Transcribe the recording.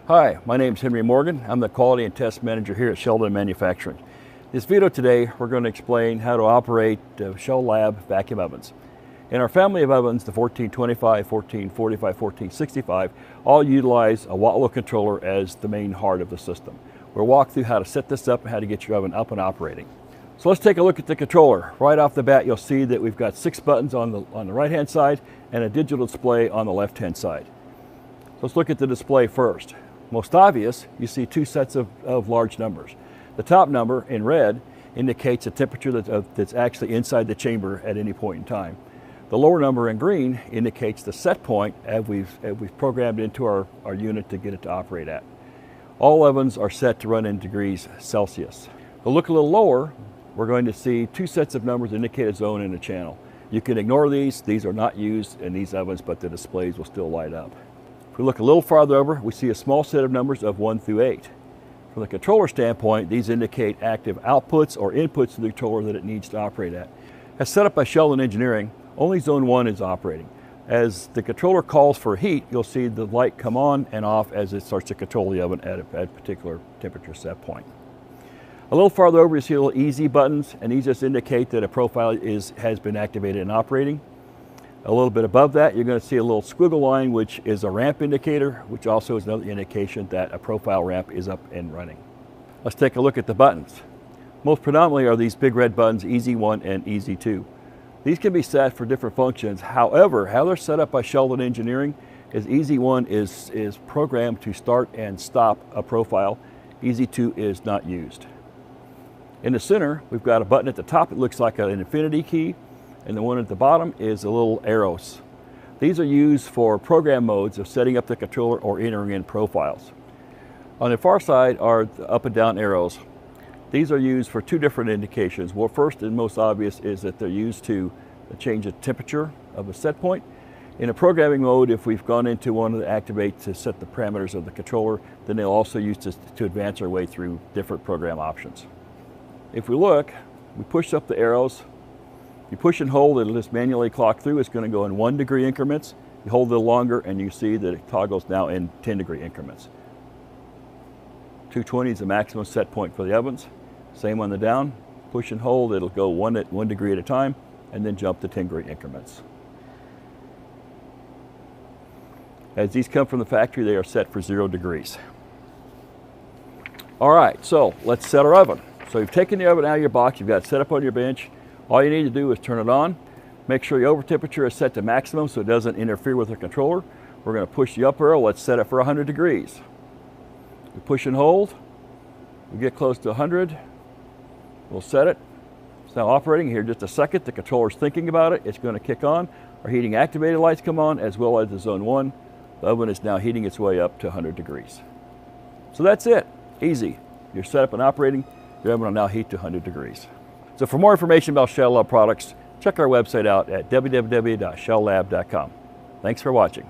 Hi, my name is Henry Morgan. I'm the Quality and Test Manager here at Shellab Manufacturing. This video today, we're going to explain how to operate Shellab vacuum ovens. In our family of ovens, the 1425, 1445, 1465, all utilize a Watt-Low controller as the main heart of the system. We'll walk through how to set this up and how to get your oven up and operating. So let's take a look at the controller. Right off the bat, you'll see that we've got 6 buttons on the right-hand side and a digital display on the left-hand side. So let's look at the display first. Most obvious, you see 2 sets of large numbers. The top number in red indicates a temperature that's actually inside the chamber at any point in time. The lower number in green indicates the set point as we've programmed into our unit to get it to operate at. All ovens are set to run in degrees Celsius. We'll look a little lower, we're going to see 2 sets of numbers indicate a zone and a channel. You can ignore these are not used in these ovens, but the displays will still light up. If we look a little farther over, we see a small set of numbers of 1 through 8. From the controller standpoint, these indicate active outputs or inputs to the controller that it needs to operate at. As set up by Shellab Engineering, only zone 1 is operating. As the controller calls for heat, you'll see the light come on and off as it starts to control the oven at a particular temperature set point. A little farther over, you see little easy buttons, and these just indicate that a profile has been activated and operating. A little bit above that, you're going to see a little squiggle line, which is a ramp indicator, which also is another indication that a profile ramp is up and running. Let's take a look at the buttons. Most predominantly are these big red buttons, Easy 1 and Easy 2. These can be set for different functions. However, how they're set up by Shellab Engineering is Easy 1 is programmed to start and stop a profile. Easy 2 is not used. In the center, we've got a button at the top. It looks like an infinity key. And the one at the bottom is a little arrows. These are used for program modes of setting up the controller or entering in profiles. On the far side are the up and down arrows. These are used for 2 different indications. Well, first and most obvious is that they're used to change the temperature of a set point. In a programming mode, if we've gone into one to activate to set the parameters of the controller, then they'll also use this to advance our way through different program options. If we look, we push up the arrows. You push and hold, it'll just manually clock through. It's going to go in 1 degree increments. You hold it a little longer and you see that it toggles now in 10 degree increments. 220 is the maximum set point for the ovens. Same on the down. Push and hold, it'll go 1 degree at a time and then jump to 10 degree increments. As these come from the factory, they are set for 0 degrees. All right, so let's set our oven. So you've taken the oven out of your box, you've got it set up on your bench. All you need to do is turn it on. Make sure your over temperature is set to maximum so it doesn't interfere with the controller. We're going to push the up arrow. Let's set it for 100 degrees. We push and hold. We get close to 100. We'll set it. It's now operating here in just a second. The controller's thinking about it. It's going to kick on. Our heating activated lights come on as well as the zone 1. The oven is now heating its way up to 100 degrees. So that's it. Easy. You're set up and operating. Your oven will now heat to 100 degrees. So for more information about Shellab products, check our website out at www.shellab.com. Thanks for watching.